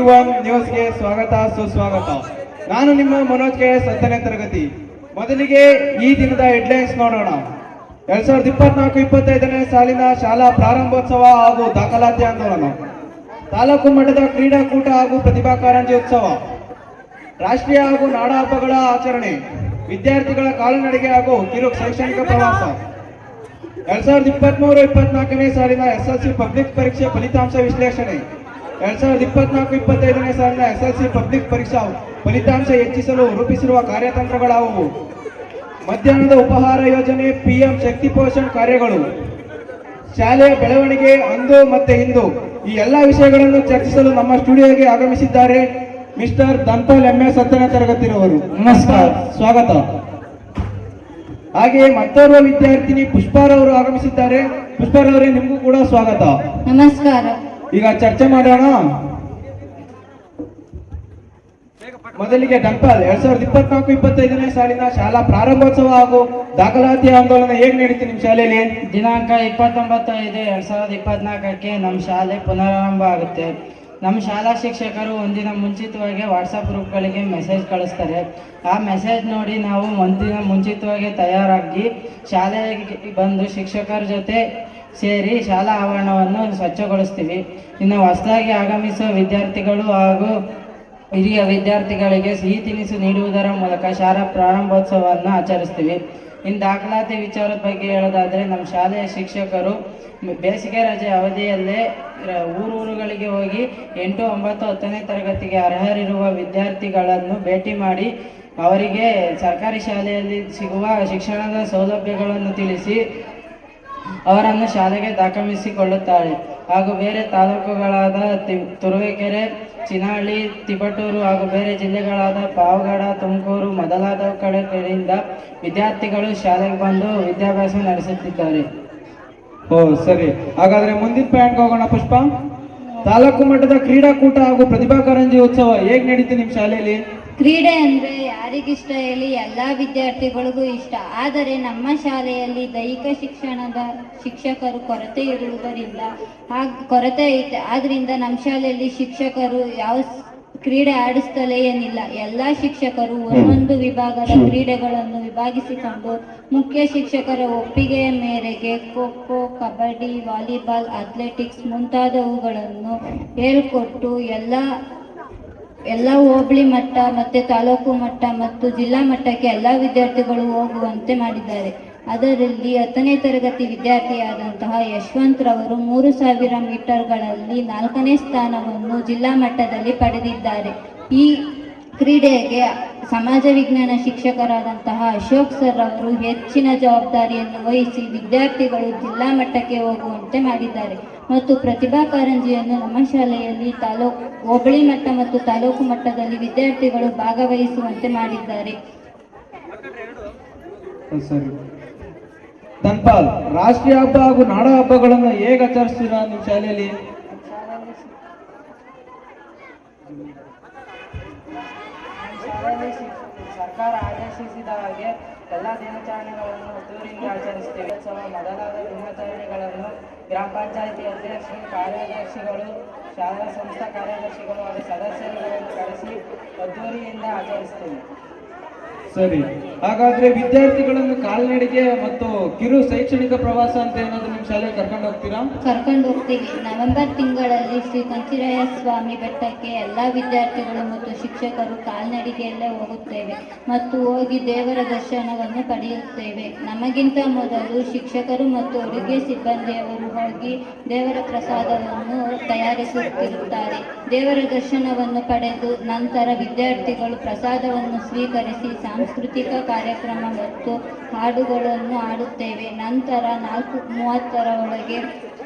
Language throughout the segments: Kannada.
ವಿ1 ನ್ಯೂಸ್ಗೆ ಸ್ವಾಗತ ಸುಸ್ವಾಗತ. ನಾನು ನಿಮ್ಮ ಮನೋಜ್ KS 10ನೇ ತರಗತಿ. ಮೊದಲಿಗೆ ಈ ದಿನದ ಹೆಡ್ಲೈನ್ಸ್ ನೋಡೋಣ. 2024-25ನೇ ಸಾಲಿನ ಶಾಲಾ ಪ್ರಾರಂಭೋತ್ಸವ ಹಾಗೂ ದಾಖಲಾತಿ ಆಂದೋಲನ, ತಾಲೂಕು ಮಟ್ಟದ ಕ್ರೀಡಾಕೂಟ ಹಾಗೂ ಪ್ರತಿಭಾ ಕಾರಂಜಿ ಉತ್ಸವ, ರಾಷ್ಟ್ರೀಯ ಹಾಗೂ ನಾಡ ಹಬ್ಬಗಳ ಆಚರಣೆ, ವಿದ್ಯಾರ್ಥಿಗಳ ಕಾಲುನಡಿಗೆ ಹಾಗೂ ಕಿರು ಶೈಕ್ಷಣಿಕ ಪ್ರವಾಸ, 2023-24ನೇ ಸಾಲಿನ SLC ಪಬ್ಲಿಕ್ ಪರೀಕ್ಷೆ ಫಲಿತಾಂಶ ವಿಶ್ಲೇಷಣೆ, 2024-25ನೇ ಸಾಲಿನ SLC ಪಬ್ಲಿಕ್ ಪರೀಕ್ಷಾ ಫಲಿತಾಂಶ ಹೆಚ್ಚಿಸಲು ರೂಪಿಸಿರುವ ಕಾರ್ಯತಂತ್ರಗಳಾವುವು, ಮಧ್ಯಾಹ್ನದ ಉಪಹಾರ ಯೋಜನೆ, PM ಶಕ್ತಿ ಪೋಷಣ್ ಕಾರ್ಯಗಳು, ಶಾಲೆಯ ಬೆಳವಣಿಗೆ ಅಂದು ಮತ್ತೆ ಇಂದು, ಈ ಎಲ್ಲಾ ವಿಷಯಗಳನ್ನು ಚರ್ಚಿಸಲು ನಮ್ಮ ಸ್ಟುಡಿಯೋಗೆ ಆಗಮಿಸಿದ್ದಾರೆ ಮಿಸ್ಟರ್ ಧನ್ಪಾಲ್ MS 10ನೇ ತರಗತಿರವರು. ನಮಸ್ಕಾರ, ಸ್ವಾಗತ. ಹಾಗೆಯೇ ಮತ್ತೋರ್ವ ವಿದ್ಯಾರ್ಥಿನಿ ಪುಷ್ಪಾರವರು ಆಗಮಿಸಿದ್ದಾರೆ. ಪುಷ್ಪಾರವರೇ, ನಿಮಗೂ ಕೂಡ ಸ್ವಾಗತ. ನಮಸ್ಕಾರ. ಈಗ ಚರ್ಚೆ ಮಾಡೋಣ. ಮೊದಲಿಗೆ ಧನ್ಪಾಲ್, 2024-25ನೇ ಸಾಲಿನ ಶಾಲಾ ಪ್ರಾರಂಭೋತ್ಸವ ಹಾಗೂ ದಾಖಲಾತಿ ಆಂದೋಲನ ಹೇಗೆ ನಡೀತಿ ನಿಮ್ಮ ಶಾಲೆಯಲ್ಲಿ? ದಿನಾಂಕ 29/5/2024ಕ್ಕೆ ನಮ್ಮ ಶಾಲೆ ಪುನರಾರಂಭ ಆಗುತ್ತೆ. ನಮ್ಮ ಶಾಲಾ ಶಿಕ್ಷಕರು ಒಂದಿನ ಮುಂಚಿತವಾಗಿ ವಾಟ್ಸಪ್ ಗ್ರೂಪ್ಗಳಿಗೆ ಮೆಸೇಜ್ ಕಳಿಸ್ತಾರೆ. ಆ ಮೆಸೇಜ್ ನೋಡಿ ನಾವು ಒಂದಿನ ಮುಂಚಿತವಾಗಿ ತಯಾರಾಗಿ ಶಾಲೆಗೆ ಬಂದು ಶಿಕ್ಷಕರ ಜೊತೆ ಸೇರಿ ಶಾಲಾ ಆವರಣವನ್ನು ಸ್ವಚ್ಛಗೊಳಿಸ್ತೀವಿ. ಇನ್ನು ಹೊಸದಾಗಿ ಆಗಮಿಸುವ ವಿದ್ಯಾರ್ಥಿಗಳು ಹಾಗೂ ಹಿರಿಯ ವಿದ್ಯಾರ್ಥಿಗಳಿಗೆ ಸಿಹಿ ತಿನಿಸು ನೀಡುವುದರ ಮೂಲಕ ಶಾಲಾ ಪ್ರಾರಂಭೋತ್ಸವವನ್ನು ಆಚರಿಸ್ತೀವಿ. ಇನ್ನು ದಾಖಲಾತಿ ವಿಚಾರದ ಬಗ್ಗೆ ಹೇಳೋದಾದರೆ, ನಮ್ಮ ಶಾಲೆಯ ಶಿಕ್ಷಕರು ಬೇಸಿಗೆ ರಜೆ ಅವಧಿಯಲ್ಲೇ ಊರುಗಳಿಗೆ ಹೋಗಿ 8, 9, 10ನೇ ತರಗತಿಗೆ ಅರ್ಹರಿರುವ ವಿದ್ಯಾರ್ಥಿಗಳನ್ನು ಭೇಟಿ ಮಾಡಿ ಅವರಿಗೆ ಸರ್ಕಾರಿ ಶಾಲೆಯಲ್ಲಿ ಸಿಗುವ ಶಿಕ್ಷಣದ ಸೌಲಭ್ಯಗಳನ್ನು ತಿಳಿಸಿ ಅವರನ್ನು ಶಾಲೆಗೆ ದಾಖಲಿಸಿಕೊಳ್ಳುತ್ತಾರೆ. ಹಾಗೂ ಬೇರೆ ತಾಲೂಕುಗಳಾದ ತುರುವೇಕೆರೆ, ಚಿನಹಳ್ಳಿ, ತಿಪಟೂರು ಹಾಗೂ ಬೇರೆ ಜಿಲ್ಲೆಗಳಾದ ಪಾವಗಡ, ತುಮಕೂರು ಮೊದಲಾದ ಕಡೆಗಳಿಂದ ವಿದ್ಯಾರ್ಥಿಗಳು ಶಾಲೆಗೆ ಬಂದು ವಿದ್ಯಾಭ್ಯಾಸ ನಡೆಸುತ್ತಿದ್ದಾರೆ. ಓ ಸರಿ, ಹಾಗಾದ್ರೆ ಮುಂದಿನ ಪಾಯಿಂಟ್ಗೆ ಹೋಗೋಣ. ಪುಷ್ಪ, ತಾಲೂಕು ಮಟ್ಟದ ಕ್ರೀಡಾಕೂಟ ಹಾಗೂ ಪ್ರತಿಭಾ ಕಾರಂಜಿ ಉತ್ಸವ ಹೇಗೆ ನಡೀತು ನಿಮ್ಮ ಶಾಲೆಯಲ್ಲಿ? ಕ್ರೀಡೆ ಅಂದ್ರೆ ಯಾರಿಗಿಷ್ಟ ಹೇಳಿ, ಎಲ್ಲಾ ವಿದ್ಯಾರ್ಥಿಗಳಿಗೂ ಇಷ್ಟ. ಆದರೆ ನಮ್ಮ ಶಾಲೆಯಲ್ಲಿ ದೈಹಿಕ ಶಿಕ್ಷಣದ ಶಿಕ್ಷಕರು ಕೊರತೆ ಇರುವುದರಿಂದ ಕೊರತೆ ಐತೆ. ಆದ್ರಿಂದ ನಮ್ಮ ಶಾಲೆಯಲ್ಲಿ ಶಿಕ್ಷಕರು ಯಾವ ಕ್ರೀಡೆ ಆಡಿಸ್ತಲೇ ಏನಿಲ್ಲ. ಎಲ್ಲ ಶಿಕ್ಷಕರು ಒಂದೊಂದು ವಿಭಾಗದ ಕ್ರೀಡೆಗಳನ್ನು ವಿಭಾಗಿಸಿಕೊಂಡು ಮುಖ್ಯ ಶಿಕ್ಷಕರ ಒಪ್ಪಿಗೆಯ ಮೇರೆಗೆ ಖೋ ಖೋ, ಕಬಡ್ಡಿ, ವಾಲಿಬಾಲ್, ಅಥ್ಲೆಟಿಕ್ಸ್ ಮುಂತಾದವುಗಳನ್ನು ಹೇಳ್ಕೊಟ್ಟು ಎಲ್ಲ ಹೋಬಳಿ ಮಟ್ಟ ಮತ್ತೆ ತಾಲೂಕು ಮಟ್ಟ ಮತ್ತು ಜಿಲ್ಲಾ ಮಟ್ಟಕ್ಕೆ ಎಲ್ಲ ವಿದ್ಯಾರ್ಥಿಗಳು ಹೋಗುವಂತೆ ಮಾಡಿದ್ದಾರೆ. ಅದರಲ್ಲಿ 10ನೇ ತರಗತಿ ವಿದ್ಯಾರ್ಥಿಯಾದಂತಹ ಯಶವಂತ್ ರವರು 3000 ಮೀಟರ್ಗಳಲ್ಲಿ 4ನೇ ಸ್ಥಾನವನ್ನು ಜಿಲ್ಲಾ ಮಟ್ಟದಲ್ಲಿ ಪಡೆದಿದ್ದಾರೆ. ಈ ಕ್ರೀಡೆಗೆ ಸಮಾಜ ವಿಜ್ಞಾನ ಶಿಕ್ಷಕರಾದಂತಹ ಅಶೋಕ್ ಸರ್ ಅವರು ಹೆಚ್ಚಿನ ಜವಾಬ್ದಾರಿಯನ್ನು ವಹಿಸಿ ವಿದ್ಯಾರ್ಥಿಗಳು ಜಿಲ್ಲಾ ಮಟ್ಟಕ್ಕೆ ಹೋಗುವಂತೆ ಮಾಡಿದ್ದಾರೆ. ಮತ್ತು ಪ್ರತಿಭಾ ಕಾರಂಜಿಯನ್ನು ನಮ್ಮ ಶಾಲೆಯಲ್ಲಿ ಹೋಬಳಿ ಮಟ್ಟ ಮತ್ತು ತಾಲೂಕು ಮಟ್ಟದಲ್ಲಿ ವಿದ್ಯಾರ್ಥಿಗಳು ಭಾಗವಹಿಸುವಂತೆ ಮಾಡಿದ್ದಾರೆ. ಸರಿ ಧನ್ಪಾಲ್, ರಾಷ್ಟ್ರೀಯ ಹಬ್ಬ ಹಾಗೂ ನಾಡ ಹಬ್ಬಗಳನ್ನು ಹೇಗೆ ಆಚರಿಸ್ತೀರಾ ನಿಮ್ಮ ಶಾಲೆಯಲ್ಲಿ? ಸರ್ಕಾರ ಆದೇಶಿಸಿದ ಹಾಗೆ ಎಲ್ಲ ದಿನಾಚರಣೆಗಳನ್ನು ಅದ್ದೂರಿಯಿಂದ ಆಚರಿಸುತ್ತೇವೆ. ಮೊದಲಾದ ದಿನಾಚರಣೆಗಳನ್ನು ಗ್ರಾಮ ಪಂಚಾಯಿತಿ ಅಧ್ಯಕ್ಷರು, ಕಾರ್ಯದರ್ಶಿಗಳು, ಶಾಲಾ ಸಂಸ್ಥಾ ಕಾರ್ಯದರ್ಶಿಗಳು ಹಾಗೂ ಸದಸ್ಯರುಗಳನ್ನು ಕರೆಸಿ ಅದ್ದೂರಿಯಿಂದ ಆಚರಿಸುತ್ತೇವೆ. ಸರಿ, ಹಾಗಾದ್ರೆ ವಿದ್ಯಾರ್ಥಿಗಳನ್ನು ಕಾಲ್ನಡಿಗೆ ಮತ್ತು ಕಿರು ಶೈಕ್ಷಣಿಕ ಪ್ರವಾಸ ಅಂತ ಏನಾದ್ರು ನಿಮ್ಮ ಶಾಲೆಗೆ ಕರ್ಕೊಂಡು ಹೋಗ್ತೀರಾ? ಕರ್ಕೊಂಡು ಹೋಗ್ತೀವಿ. ನವೆಂಬರ್ ತಿಂಗಳಲ್ಲಿ ಶ್ರೀ ಕಂಚಿರಾಯ ಸ್ವಾಮಿ ಬೆಟ್ಟಕ್ಕೆ ಎಲ್ಲ ವಿದ್ಯಾರ್ಥಿಗಳು ಮತ್ತು ಶಿಕ್ಷಕರು ಕಾಲ್ನಡಿಗೆಯಲ್ಲೇ ಹೋಗುತ್ತೇವೆ ಮತ್ತು ಹೋಗಿ ದೇವರ ದರ್ಶನವನ್ನು ಪಡೆಯುತ್ತೇವೆ. ನಮಗಿಂತ ಮೊದಲು ಶಿಕ್ಷಕರು ಮತ್ತು ಅಡುಗೆ ಸಿಬ್ಬಂದಿಯವರು ಹೋಗಿ ದೇವರ ಪ್ರಸಾದವನ್ನು ತಯಾರಿಸುತ್ತಿರುತ್ತಾರೆ. ದೇವರ ದರ್ಶನವನ್ನು ಪಡೆದು ನಂತರ ವಿದ್ಯಾರ್ಥಿಗಳು ಪ್ರಸಾದವನ್ನು ಸ್ವೀಕರಿಸಿ ಸಾಂಸ್ಕೃತಿಕ ಕಾರ್ಯಕ್ರಮ ಮತ್ತು ಹಾಡುಗಳನ್ನು ಆಡುತ್ತೇವೆ. ನಂತರ 4:30 ಒಳಗೆ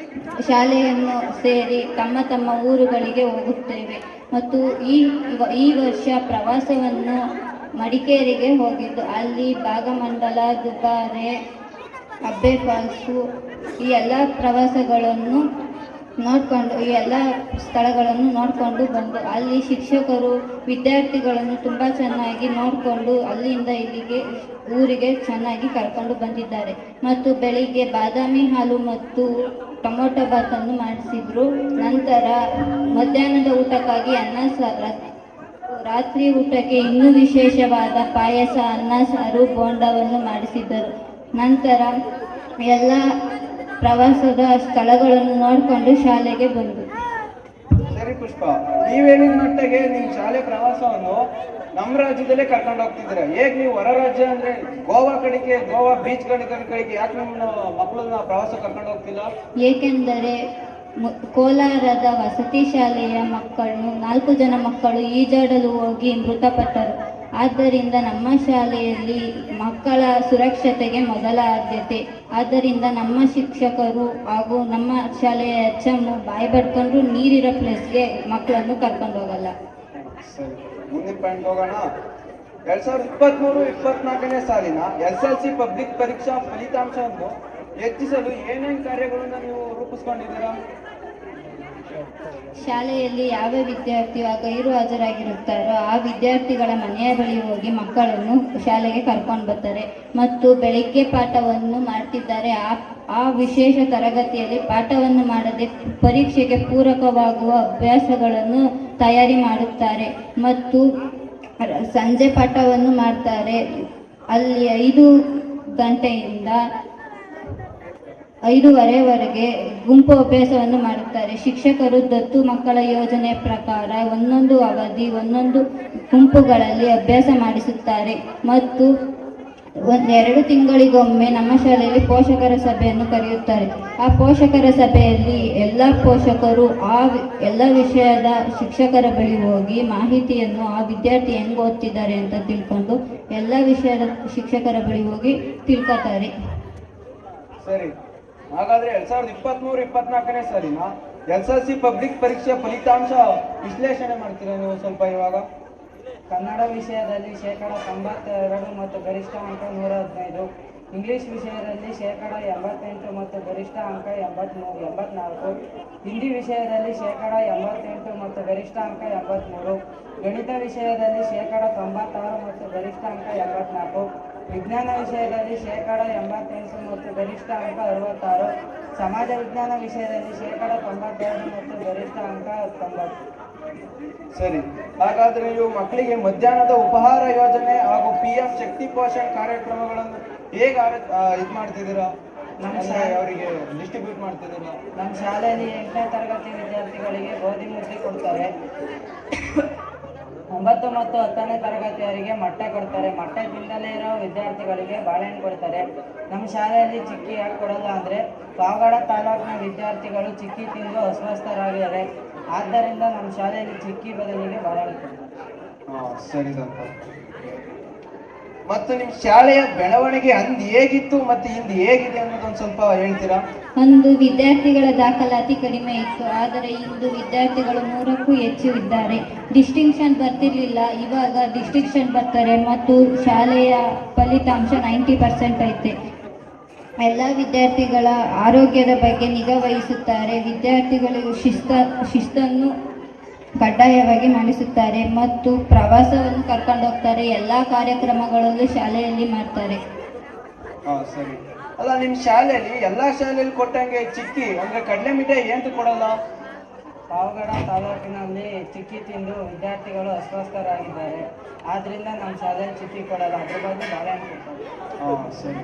ಶಾಲೆಯನ್ನು ಸೇರಿ ತಮ್ಮ ತಮ್ಮ ಊರುಗಳಿಗೆ ಹೋಗುತ್ತೇವೆ. ಮತ್ತು ಈ ವರ್ಷ ಪ್ರವಾಸವನ್ನು ಮಡಿಕೇರಿಗೆ ಹೋಗಿದ್ದು, ಅಲ್ಲಿ ಭಾಗಮಂಡಲ, ದುಬಾರೆ, ಅಬ್ಬೆ ಫಾಲ್ಸು ಈ ಎಲ್ಲ ಪ್ರವಾಸಗಳನ್ನು ನೋಡಿಕೊಂಡು ಈ ಎಲ್ಲ ಸ್ಥಳಗಳನ್ನು ನೋಡಿಕೊಂಡು ಬಂದು ಅಲ್ಲಿ ಶಿಕ್ಷಕರು ವಿದ್ಯಾರ್ಥಿಗಳನ್ನು ತುಂಬ ಚೆನ್ನಾಗಿ ನೋಡಿಕೊಂಡು ಅಲ್ಲಿಂದ ಇಲ್ಲಿಗೆ ಊರಿಗೆ ಚೆನ್ನಾಗಿ ಕರ್ಕೊಂಡು ಬಂದಿದ್ದಾರೆ. ಮತ್ತು ಬೆಳಿಗ್ಗೆ ಬಾದಾಮಿ ಹಾಲು ಮತ್ತು ಟೊಮೊಟೊ ಬಾತನ್ನು ಮಾಡಿಸಿದ್ರು. ನಂತರ ಮಧ್ಯಾಹ್ನದ ಊಟಕ್ಕಾಗಿ ರಾತ್ರಿ ಊಟಕ್ಕೆ ಇನ್ನೂ ವಿಶೇಷವಾದ ಪಾಯಸ, ಅನ್ನ ಸಾರು, ಬೋಂಡವನ್ನು ಮಾಡಿಸಿದ್ದರು. ನಂತರ ಎಲ್ಲ ಪ್ರವಾಸದ ಸ್ಥಳಗಳನ್ನು ನೋಡಿಕೊಂಡು ಶಾಲೆಗೆ ಬಂದು. ಸರಿ ಪುಷ್ಪ, ನೀವ್ ಹೇಳಿದ ಮಟ್ಟಿಗೆ ನಿಮ್ ಶಾಲೆ ಪ್ರವಾಸವನ್ನು ನಮ್ಮ ರಾಜ್ಯದಲ್ಲೇ ಕರ್ಕೊಂಡು ಹೋಗ್ತಿದ್ದೀರಾ. ಹೇಗ್ ನೀವು ಹೊರ ರಾಜ್ಯ ಅಂದ್ರೆ ಗೋವಾ ಕಡೆಗೆ, ಗೋವಾ ಬೀಚ್ ಕಡೆಗೆ ಯಾಕೆ ನಿಮ್ಮ ಮಕ್ಕಳನ್ನ ಪ್ರವಾಸ ಕರ್ಕೊಂಡು ಹೋಗ್ತಿಲ್ಲ? ಏಕೆಂದರೆ ಕೋಲಾರದ ವಸತಿ ಶಾಲೆಯ ಮಕ್ಕಳು 4 ಜನ ಮಕ್ಕಳು ಈಜಾಡಲು ಹೋಗಿ ಮೃತಪಟ್ಟರು. ಆದ್ದರಿಂದ ನಮ್ಮ ಶಾಲೆಯಲ್ಲಿ ಮಕ್ಕಳ ಸುರಕ್ಷತೆಗೆ ಮೊದಲ ಆದ್ಯತೆ. ಆದ್ದರಿಂದ ನಮ್ಮ ಶಿಕ್ಷಕರು ಹಾಗೂ ನಮ್ಮ ಶಾಲೆಯ HM ಬಾಯಿ ಬಡ್ಕೊಂಡು ನೀರಿರೋ ಪ್ಲೇಸ್ಗೆ ಮಕ್ಕಳನ್ನು ಕರ್ಕೊಂಡು ಹೋಗಲ್ಲ. ಸರಿ, ಮುಂದಿನ ಪಾಯಿಂಟ್ ಹೋಗೋಣ. 2023-24ನೇ ಸಾಲಿನ SLC ಪಬ್ಲಿಕ್ ಪರೀಕ್ಷಾ ಫಲಿತಾಂಶವನ್ನು ಹೆಚ್ಚಿಸಲು ಏನೇನು ಕಾರ್ಯಗಳನ್ನು ನೀವು ರೂಪಿಸ್ಕೊಂಡಿದ್ದೀರಾ? ಶಾಲೆಯಲ್ಲಿ ಯಾವ ವಿದ್ಯಾರ್ಥಿಯು ಗೈರು ಹಾಜರಾಗಿರುತ್ತಾರೋ ಆ ವಿದ್ಯಾರ್ಥಿಗಳ ಮನೆಯ ಬಳಿ ಹೋಗಿ ಮಕ್ಕಳನ್ನು ಶಾಲೆಗೆ ಕರ್ಕೊಂಡು ಬರ್ತಾರೆ ಮತ್ತು ಬೆಳಿಗ್ಗೆ ಪಾಠವನ್ನು ಮಾಡ್ತಿದ್ದಾರೆ. ಆ ವಿಶೇಷ ತರಗತಿಯಲ್ಲಿ ಪಾಠವನ್ನು ಮಾಡದೆ ಪರೀಕ್ಷೆಗೆ ಪೂರಕವಾಗುವ ಅಭ್ಯಾಸಗಳನ್ನು ತಯಾರಿ ಮಾಡುತ್ತಾರೆ ಮತ್ತು ಸಂಜೆ ಪಾಠವನ್ನು ಮಾಡ್ತಾರೆ. ಅಲ್ಲಿ 5 ಗಂಟೆಯಿಂದ 5:30ವರೆಗೆ ಗುಂಪು ಅಭ್ಯಾಸವನ್ನು ಮಾಡುತ್ತಾರೆ. ಶಿಕ್ಷಕರು ದತ್ತು ಮಕ್ಕಳ ಯೋಜನೆ ಪ್ರಕಾರ ಒಂದೊಂದು ಅವಧಿ ಒಂದೊಂದು ಗುಂಪುಗಳಲ್ಲಿ ಅಭ್ಯಾಸ ಮಾಡಿಸುತ್ತಾರೆ ಮತ್ತು 2 ತಿಂಗಳಿಗೊಮ್ಮೆ ನಮ್ಮ ಶಾಲೆಯಲ್ಲಿ ಪೋಷಕರ ಸಭೆಯನ್ನು ಕರೆಯುತ್ತಾರೆ. ಆ ಪೋಷಕರ ಸಭೆಯಲ್ಲಿ ಎಲ್ಲ ಪೋಷಕರು ಎಲ್ಲ ವಿಷಯದ ಶಿಕ್ಷಕರ ಬಳಿ ಹೋಗಿ ಮಾಹಿತಿಯನ್ನು ಆ ವಿದ್ಯಾರ್ಥಿ ಹೆಂಗೆ ಓದ್ತಿದ್ದಾರೆ ಅಂತ ತಿಳ್ಕೊಂಡು ಎಲ್ಲ ವಿಷಯದ ಶಿಕ್ಷಕರ ಬಳಿ ಹೋಗಿ ತಿಳ್ಕೊತಾರೆ. ಸರಿ, ಹಾಗಾದ್ರೆ 2023-24ನೇ ಸಾಲಿನ SLC ಪಬ್ಲಿಕ್ ಪರೀಕ್ಷೆ ಫಲಿತಾಂಶ ವಿಶ್ಲೇಷಣೆ ಮಾಡ್ತೀರಾ ನೀವು ಸ್ವಲ್ಪ ಇವಾಗ? ಕನ್ನಡ ವಿಷಯದಲ್ಲಿ 92% ಮತ್ತು ಗರಿಷ್ಠ ಅಂಕ 115. ಇಂಗ್ಲಿಷ್ ವಿಷಯದಲ್ಲಿ 88% ಮತ್ತು ಗರಿಷ್ಠ ಅಂಕ 84. ಹಿಂದಿ ವಿಷಯದಲ್ಲಿ 88% ಮತ್ತು ಗರಿಷ್ಠ ಅಂಕ 83. ಗಣಿತ ವಿಷಯದಲ್ಲಿ 96% ಮತ್ತು ಗರಿಷ್ಠ ಅಂಕ 84. ವಿಜ್ಞಾನ ವಿಷಯದಲ್ಲಿ 88% ಮತ್ತು ಗರಿಷ್ಠ ಅಂಕ 66. ಸಮಾಜ ವಿಜ್ಞಾನ ವಿಷಯದಲ್ಲಿ 92% ಮತ್ತು ಗರಿಷ್ಠ ಅಂಕ 90. ಸರಿ, ಹಾಗಾದ್ರೆ ನೀವು ಮಕ್ಕಳಿಗೆ ಮಧ್ಯಾಹ್ನದ ಉಪಹಾರ ಯೋಜನೆ ಹಾಗೂ PM ಶಕ್ತಿ ಪೋಷಣ್ ಕಾರ್ಯಕ್ರಮಗಳನ್ನು ಹೇಗೆ ಇದು ಮಾಡ್ತಿದ್ದೀರಾ? ಅವರಿಗೆ ಡಿಸ್ಟ್ರಿಬ್ಯೂಟ್ ಮಾಡ್ತಿದ್ದೀರಾ? ನಮ್ಮ ಶಾಲೆಯಲ್ಲಿ 8ನೇ ತರಗತಿ ವಿದ್ಯಾರ್ಥಿಗಳಿಗೆ ಗೋಧಿ ಮುದ್ದೆ ಕೊಡ್ತಾರೆ. 9 ಮತ್ತು 10ನೇ ತರಗತಿಯವರಿಗೆ ಮೊಟ್ಟೆ ಕೊಡ್ತಾರೆ. ಮೊಟ್ಟೆ ತಿಂದಲೇ ಇರೋ ವಿದ್ಯಾರ್ಥಿಗಳಿಗೆ ಬಾಳೆಹಣ್ಣು ಕೊಡ್ತಾರೆ. ನಮ್ಮ ಶಾಲೆಯಲ್ಲಿ ಚಿಕ್ಕಿ ಯಾಕೆ ಕೊಡಲ್ಲ ಅಂದರೆ ಪಾವಗಡ ತಾಲೂಕಿನ ವಿದ್ಯಾರ್ಥಿಗಳು ಚಿಕ್ಕಿ ತಿಂದು ಅಸ್ವಸ್ಥರಾಗಿದ್ದಾರೆ. ಆದ್ದರಿಂದ ನಮ್ಮ ಶಾಲೆಯಲ್ಲಿ ಚಿಕ್ಕಿ ಬದಲಿಗೆ ಬಾಳೆಹಣ್ಣು ಕೊಡ್ತಾರೆ. ಸರಿ ಸಂತ. ಮತ್ತು ನಿಮ್ಮ ಶಾಲೆಯ ಬೆಳವಣಿಗೆ ಅಂದು ಹೇಗಿತ್ತು ಮತ್ತು ಇಂದು ಹೇಗಿದೆ ಅನ್ನೋದೊಂದು ಸ್ವಲ್ಪ ಹೇಳ್ತೀರಾ? ಅಂದು ವಿದ್ಯಾರ್ಥಿಗಳ ದಾಖಲಾತಿ ಕಡಿಮೆ ಇತ್ತು, ಆದರೆ ಇಂದು ವಿದ್ಯಾರ್ಥಿಗಳು 100ಕ್ಕೂ ಹೆಚ್ಚು ಇದ್ದಾರೆ. ಡಿಸ್ಟಿಂಕ್ಷನ್ ಬರ್ತಿರ್ಲಿಲ್ಲ, ಇವಾಗ ಡಿಸ್ಟಿಂಕ್ಷನ್ ಬರ್ತಾರೆ ಮತ್ತು ಶಾಲೆಯ ಫಲಿತಾಂಶ 90% ಐತೆ. ಎಲ್ಲ ವಿದ್ಯಾರ್ಥಿಗಳ ಆರೋಗ್ಯದ ಬಗ್ಗೆ ನಿಗಾ ವಹಿಸುತ್ತಾರೆ. ವಿದ್ಯಾರ್ಥಿಗಳು ಶಿಸ್ತನ್ನು ಕಡ್ಡಾಯವಾಗಿ ಮಾಡಿಸುತ್ತಾರೆ ಮತ್ತು ಪ್ರವಾಸವನ್ನು ಕರ್ಕೊಂಡು ಹೋಗ್ತಾರೆ. ಎಲ್ಲ ಕಾರ್ಯಕ್ರಮಗಳಲ್ಲೂ ಶಾಲೆಯಲ್ಲಿ ಮಾಡ್ತಾರೆ. ಸರಿ. ಅಲ್ಲ, ನಿಮ್ಮ ಶಾಲೆಯಲ್ಲಿ ಎಲ್ಲಾ ಶಾಲೆಯಲ್ಲಿ ಕೊಟ್ಟಂಗೆ ಚಿಕ್ಕಿ ಅಂದ್ರೆ ಕಡಲೆ ಮಿಠಾಯಿ ಏನು ಕೊಡಲ್ಲ? ಪಾವಗಡ ತಾಲೂಕಿನಲ್ಲಿ ಚಿಕ್ಕಿ ತಿಂದು ವಿದ್ಯಾರ್ಥಿಗಳು ಅಸ್ವಸ್ಥರಾಗಿದ್ದಾರೆ. ಆದ್ರಿಂದ ನಮ್ಮ ಶಾಲೆಯಲ್ಲಿ ಚಿಕ್ಕಿ ಕೊಡಲ್ಲ, ಅದ್ರ ಬಗ್ಗೆ ಬಾಳೆಹಣ್ಣು ಕೊಡ್ತಾರೆ. ಸರಿ,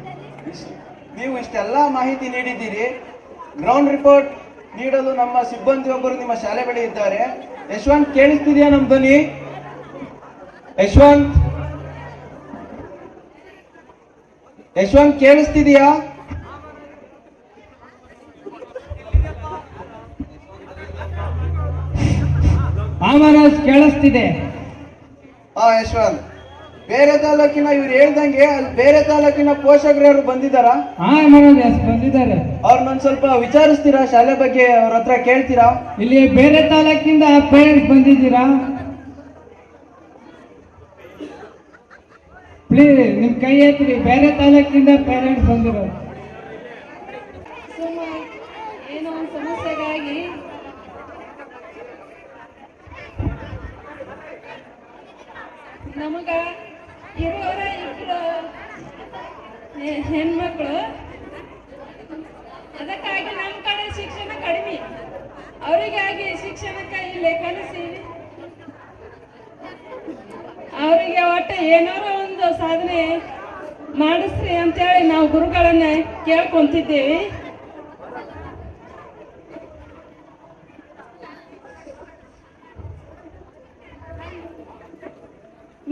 ನೀವು ಇಷ್ಟೆಲ್ಲ ಮಾಹಿತಿ ನೀಡಿದ್ದೀರಿ. ಗ್ರೌಂಡ್ ರಿಪೋರ್ಟ್ ನೀಡಲು ನಮ್ಮ ಸಿಬ್ಬಂದಿಯೊಬ್ಬರು ನಿಮ್ಮ ಶಾಲೆ ಬಳಿ ಇದ್ದಾರೆ. ಯಶವಂತ್, ಕೇಳಿಸ್ತಿದ್ಯಾ ನಮ್ಮ ಧ್ವನಿ? ಯಶವಂತ್ ಕೇಳಿಸ್ತಿದ್ಯಾ? ಮನೋಜ್ ಕೇಳಿಸ್ತಿದೆ. ಯಶವಂತ್, ಬೇರೆ ತಾಲೂಕಿನ ಇವ್ರು ಹೇಳ್ದಂಗೆ ಅಲ್ಲಿ ಬೇರೆ ತಾಲೂಕಿನ ಪೋಷಕರು ಯಾರು ಬಂದಿದ್ದಾರಾ? ಬಂದಿದ್ದಾರೆ. ಅವ್ರನ್ನೊಂದು ಸ್ವಲ್ಪ ವಿಚಾರಿಸ್ತೀರಾ? ಶಾಲೆ ಬಗ್ಗೆ ಅವ್ರ ಹತ್ರ ಕೇಳ್ತೀರಾ? ಇಲ್ಲಿ ಬೇರೆ ತಾಲೂಕಿಂದ ಪೇರೆಂಟ್ಸ್ ಬಂದಿದ್ದೀರಾ? ಪ್ಲೀಸ್ ನಿಮ್ ಕೈ ಎತ್ತಿರಿ. ಬೇರೆ ತಾಲೂಕಿಂದ ಪೇರೆಂಟ್ಸ್ ಬಂದಿರೋ ಏನೋ ಒಂದು ಸಮಸ್ಯೆಗಾಗಿ ನಮಗ ಇರುವರ 2 ಹೆಣ್ಮಕ್ಳು, ಅದಕ್ಕಾಗಿ ನಮ್ಮ ಕಡೆ ಶಿಕ್ಷಣ ಕಡಿಮೆ, ಅವರಿಗಾಗಿ ಶಿಕ್ಷಣಕ್ಕೆ ಇಲ್ಲಿ ಕಲಿಸಿ ಅವರಿಗೆ ಒಟ್ಟು ಏನಾರೋ ಒಂದು ಸಾಧನೆ ಮಾಡಿಸ್ರಿ ಅಂತೇಳಿ ನಾವು ಗುರುಗಳನ್ನ ಕೇಳ್ಕೊಂತಿದ್ದೇವೆ.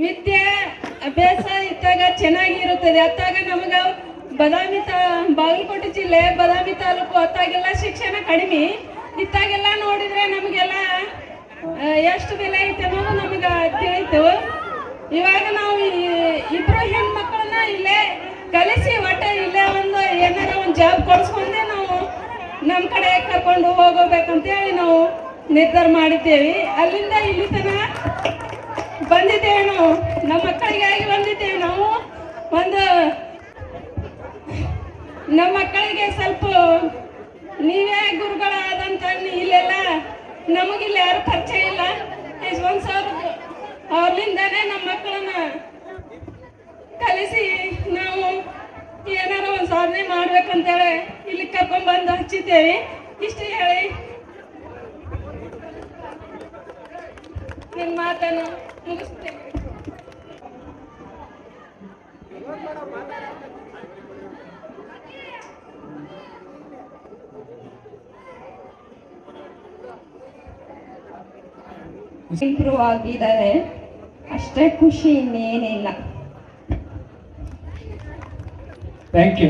ವಿದ್ಯೆ ಅಭ್ಯಾಸ ಇದ್ದಾಗ ಚೆನ್ನಾಗಿರುತ್ತದೆ. ಅತ್ತಾಗ ನಮಗ ಬಾಗಲಕೋಟೆ ಜಿಲ್ಲೆ ಬದಾಮಿ ತಾಲೂಕು ಅತ್ತಾಗೆಲ್ಲ ಶಿಕ್ಷಣ ಕಡಿಮೆ ಇತ್ತಾಗೆಲ್ಲ ನೋಡಿದ್ರೆ ನಮಗೆಲ್ಲ ಎಷ್ಟು ಬೆಲೆ ಐತೆ ಅನ್ನೋದು ನಮಗ ತಿಳಿತು. ಇವಾಗ ನಾವು ಇಬ್ರು ಹೆಣ್ಮಕ್ಳನ್ನ ಇಲ್ಲೇ ಕಲಿಸಿ ಒಟ್ಟು ಇಲ್ಲೇ ಒಂದು ಏನಾರ ಒಂದು ಜಾಬ್ ಕೊಡಿಸ್ಕೊಂಡೆ ನಾವು ನಮ್ಮ ಕಡೆ ಕರ್ಕೊಂಡು ಹೋಗಬೇಕಂತೇಳಿ ನಾವು ನಿರ್ಧಾರ ಮಾಡಿದ್ದೇವೆ. ಅಲ್ಲಿಂದ ಇಲ್ಲಿ ತನಕ ಬಂದಿದ್ದೇವೆ. ನಾವು ನಮ್ಮ ಮಕ್ಕಳಿಗಾಗಿ ಬಂದಿದ್ದೇವೆ. ನಾವು ಒಂದು ನಮ್ಮ ಮಕ್ಕಳಿಗೆ ಸ್ವಲ್ಪ ನೀವೇ ಗುರುಗಳಾದಂತ ಇಲ್ಲೆಲ್ಲ ನಮಗಿಲ್ಲ ಯಾರು ಪರಿಚಯ ಇಲ್ಲ. ಯಶವಂತ್ ಸರ್ ಅವ್ರಲಿಂದಾನೇ ನಮ್ಮ ಮಕ್ಕಳನ್ನ ಕಲಿಸಿ ನಾವು ಏನಾರ ಒಂದು ಸಾಧನೆ ಮಾಡ್ಬೇಕಂತೇಳಿ ಇಲ್ಲಿ ಕರ್ಕೊಂಡ್ಬಂದು ಹಚ್ಚಿದ್ದೇವೆ. ಇಷ್ಟು ಹೇಳಿ ನನ್ನ ಮಾತನ್ನು ಮುಗಿಸ್ತೇನೆ. ಇಂಪ್ರೂವ್ ಆಗಿದ್ದಾರೆ ಅಷ್ಟೇ, ಖುಷಿ ಇನ್ನೇನಿಲ್ಲ. Thank you.